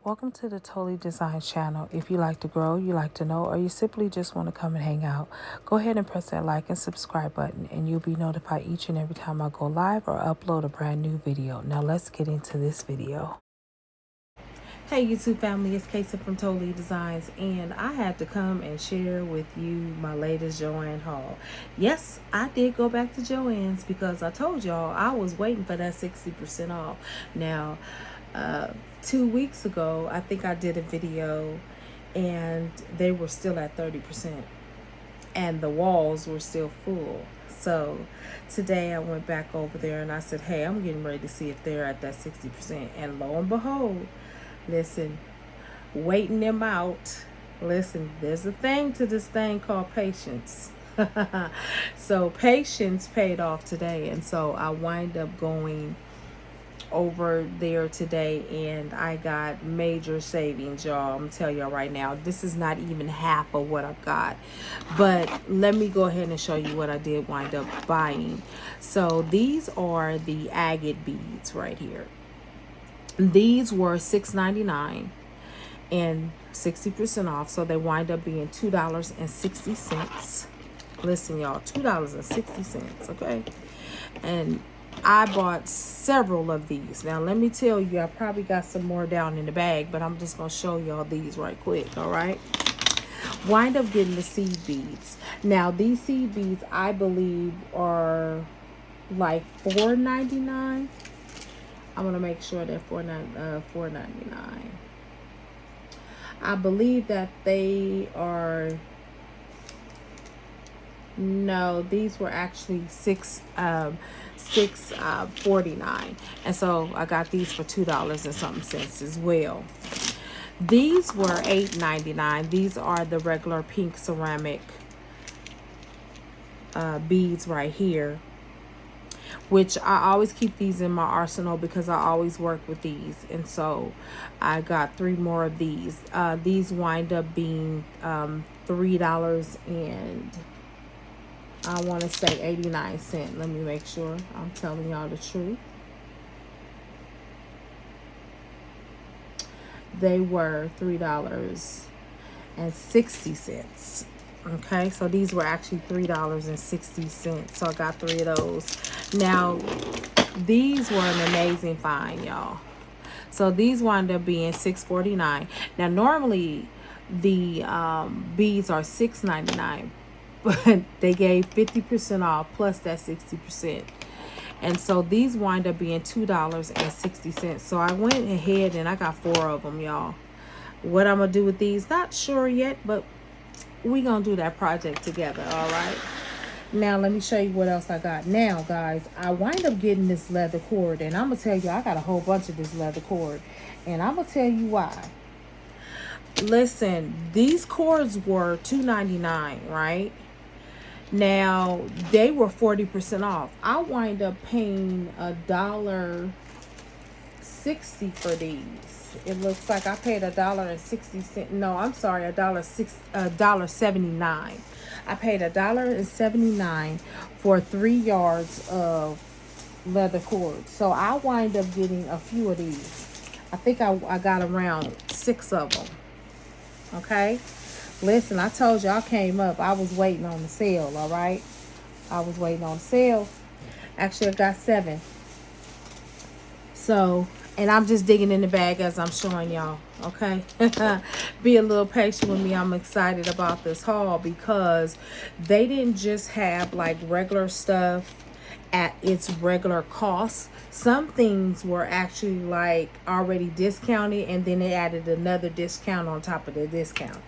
Welcome to the Totally Design channel. If you like to grow, you like to know, or you simply just want to come and hang out, go ahead and press that like and subscribe button and you'll be notified each and every time I go live or upload a brand new video. Now let's get into this video. Hey YouTube family, it's Casey from Totally Designs, and I had to come and share with you my latest Joann haul. Yes, I did go back to Joann's because I told y'all I was waiting for that 60% off. Now, 2 weeks ago, I think I did a video and they were still at 30% and the walls were still full. So today I went back over there and I said, hey, I'm getting ready to see if they're at that 60%. And lo and behold, listen, waiting them out. Listen, there's a thing to this thing called patience. So patience paid off today. And so I wind up going over there today and I got major savings, y'all. I'm telling y'all right now, this is not even half of what I've got, but let me go ahead and show you what I did wind up buying. So these are the agate beads right here. These were $6.99 and 60% off, so they wind up being $2.60. Listen, y'all, $2.60, okay? And I bought several of these. Now, let me tell you, I probably got some more down in the bag, but I'm just going to show y'all these right quick, all right? Wind up getting the seed beads. Now, these seed beads, I believe, are like $4.99. I'm going to make sure they're $4.99. I believe that they are... No, these were actually $6.49, and so I got these for $2 and something cents as well. These were $8.99. These are the regular pink ceramic beads right here, which I always keep these in my arsenal because I always work with these, and so I got 3 more of these. These wind up being $3 and I want to say 89 cents. Let me make sure I'm telling y'all the truth. They were $3.60. Okay, so these were actually $3.60. So I got 3 of those. Now, these were an amazing find, y'all. So these wound up being $6.49. Now, normally the beads are $6.99. But they gave 50% off plus that 60%. And so these wind up being $2.60. So I went ahead and I got 4 of them, y'all. What I'm going to do with these, not sure yet, but we're going to do that project together, all right? Now, let me show you what else I got. Now, guys, I wind up getting this leather cord. And I'm going to tell you, I got a whole bunch of this leather cord. And I'm going to tell you why. Listen, these cords were $2.99, right? Now, they were 40% off. I wind up paying $1.60 for these. It looks like I paid $1.60. No, I'm sorry, $1.79. I paid $1.79 for 3 yards of leather cord. So I wind up getting a few of these. I think I got around 6 of them. Okay. Listen, I told you I came up. I was waiting on the sale, all right? I was waiting on the sale. Actually, I got 7. So, and I'm just digging in the bag as I'm showing y'all, okay? Be a little patient with me. I'm excited about this haul because they didn't just have like regular stuff at its regular cost. Some things were actually like already discounted, and then they added another discount on top of the discount.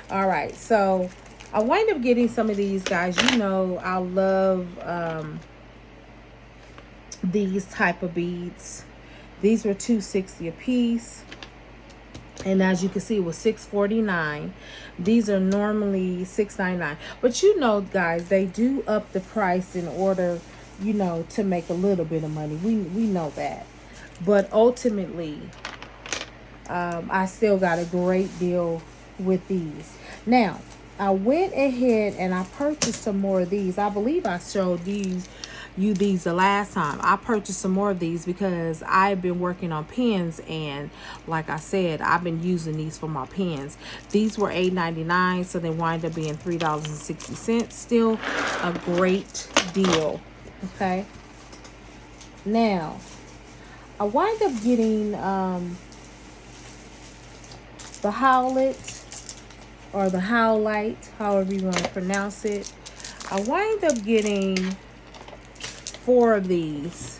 All right, so I wind up getting some of these, guys. You know, I love these type of beads. These were $2.60 a piece, and as you can see, it was $6.49. These are normally $6.99, but you know, guys, they do up the price in order, you know, to make a little bit of money. We know that, but ultimately, I still got a great deal with these. Now, I went ahead and I purchased some more of these. I believe I showed these you these the last time. I purchased some more of these because I've been working on pens, and like I said, I've been using these for my pens. These were $8.99, so they wind up being $3.60. Still a great deal. Okay. Now, I wind up getting the Howlet, or the Howlite, however you want to pronounce it. I wind up getting 4 of these.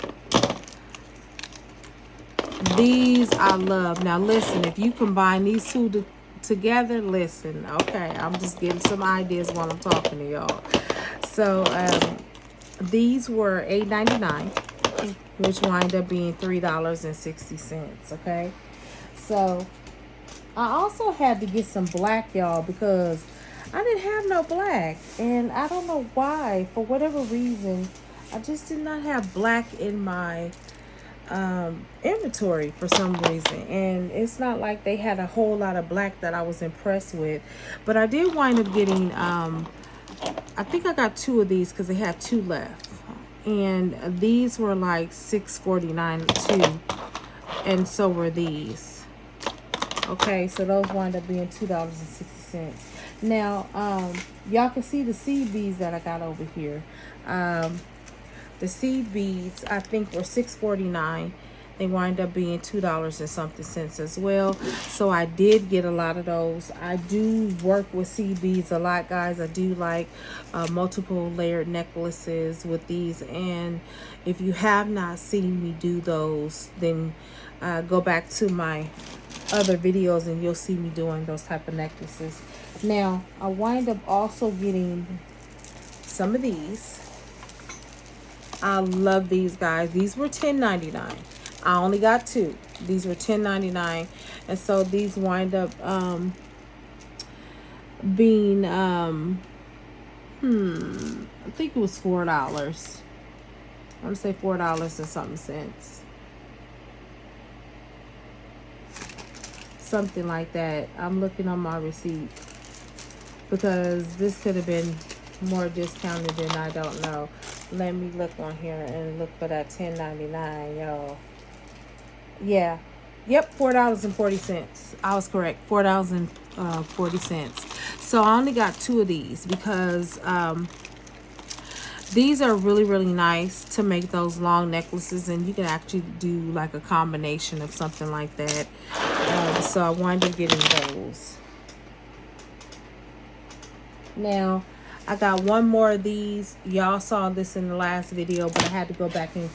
These I love. Now listen, if you combine these two together, listen, okay, I'm just getting some ideas while I'm talking to y'all. So these were $8.99, which wind up being $3.60. Okay, so I also had to get some black, y'all, because I didn't have no black, and I don't know why. For whatever reason, I just did not have black in my inventory for some reason. And it's not like they had a whole lot of black that I was impressed with, but I did wind up getting I think I got 2 of these because they had 2 left, and these were like $6.49 too, and so were these. Okay, so those wind up being $2.60. Now, y'all can see the seed beads that I got over here. The seed beads, I think, were $6.49. They wind up being $2 and something cents as well. So I did get a lot of those. I do work with seed beads a lot, guys. I do like multiple layered necklaces with these. And if you have not seen me do those, then go back to my other videos and you'll see me doing those type of necklaces. Now, I wind up also getting some of these. I love these, guys. These were $10.99. I only got 2. These were $10.99, and so these wind up being I think it was $4. I want to say $4 and something cents, something like that. I'm looking on my receipt because this could have been more discounted than, I don't know. Let me look on here and look for that $10.99, y'all. Yeah, yep, $4.40. I was correct, $4.40. So I only got 2 of these because these are really, really nice to make those long necklaces, and you can actually do like a combination of something like that. So I wind up getting those. Now, I got 1 more of these. Y'all saw this in the last video, but I had to go back and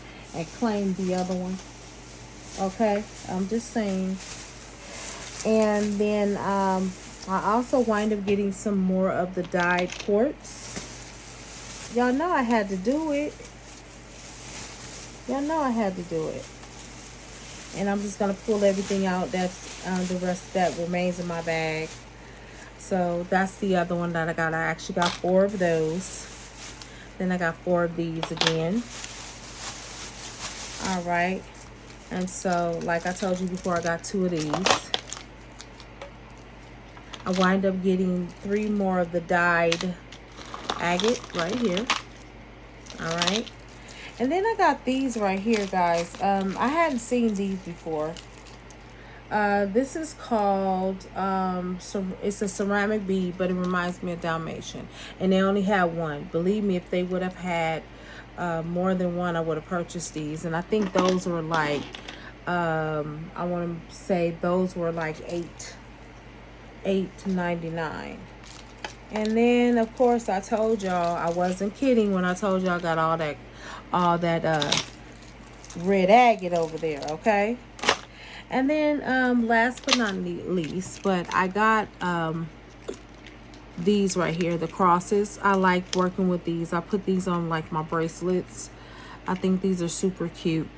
claim the other one. Okay, I'm just saying. And then I also wind up getting some more of the dyed quartz. Y'all know I had to do it. Y'all know I had to do it. And I'm just going to pull everything out that's the rest that remains in my bag. So that's the other one that I got. I actually got 4 of those. Then I got 4 of these again. All right. And so, like I told you before, I got 2 of these. I wind up getting 3 more of the dyed agate right here. All right. And then I got these right here, guys. I hadn't seen these before. This is called, it's a ceramic bead, but it reminds me of Dalmatian. And they only had 1. Believe me, if they would have had more than 1, I would have purchased these. And I think those were like, I want to say those were like $8.99. And then, of course, I told y'all, I wasn't kidding when I told y'all I got all that red agate over there, okay? And then last but not least, but I got these right here, the crosses. I like working with these. I put these on like my bracelets. I think these are super cute.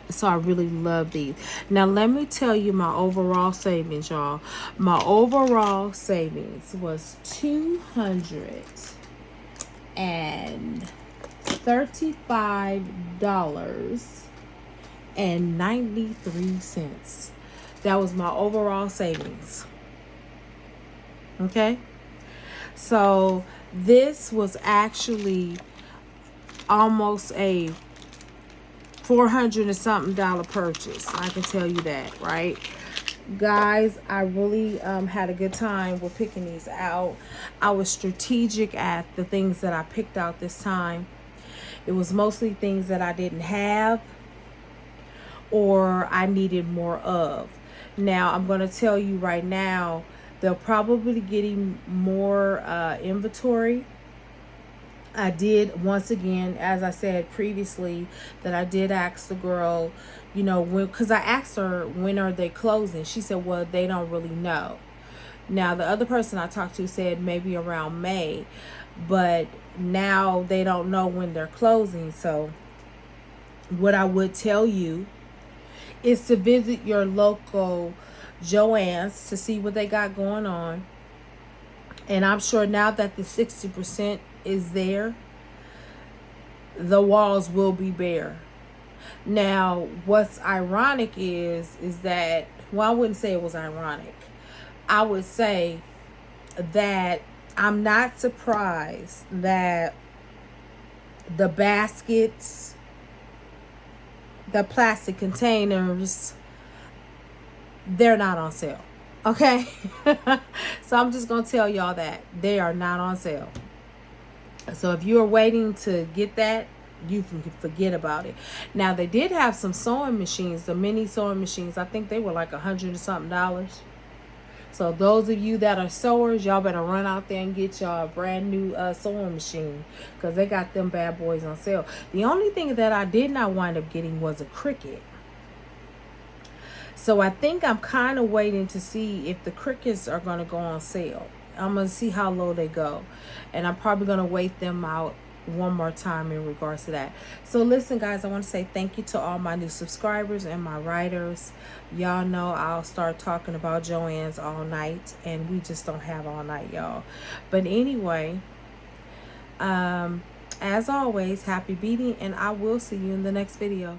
So I really love these. Now let me tell you my overall savings, y'all. My overall savings was $235.93. That was my overall savings. Okay, so this was actually almost a $400 and something purchase. I can tell you that, right? Guys, I really had a good time with picking these out. I was strategic at the things that I picked out this time. It was mostly things that I didn't have or I needed more of. Now, I'm going to tell you right now, they'll probably be getting more inventory. I did, once again, as I said previously, that I did ask the girl, you know, when, because I asked her, when are they closing? She said, well, they don't really know. Now, the other person I talked to said maybe around May, but now they don't know when they're closing. So what I would tell you is to visit your local Joann's to see what they got going on. And I'm sure now that the 60% is there, the walls will be bare. Now, what's ironic is that, well, I wouldn't say it was ironic. I would say that I'm not surprised that the baskets, the plastic containers, they're not on sale. Okay? So I'm just going to tell y'all that they are not on sale. So if you're waiting to get that, you can forget about it. Now, they did have some sewing machines, the mini sewing machines. I think they were like $100 and something. So those of you that are sewers, y'all better run out there and get y'all a brand new sewing machine, because they got them bad boys on sale. The only thing that I did not wind up getting was a Cricut. So I think I'm kind of waiting to see if the Cricuts are going to go on sale. I'm going to see how low they go. And I'm probably going to wait them out one more time in regards to that. So listen, guys, I want to say thank you to all my new subscribers and my writers. Y'all know I'll start talking about Joann's all night, and we just don't have all night, y'all. But anyway, as always, happy beading, and I will see you in the next video.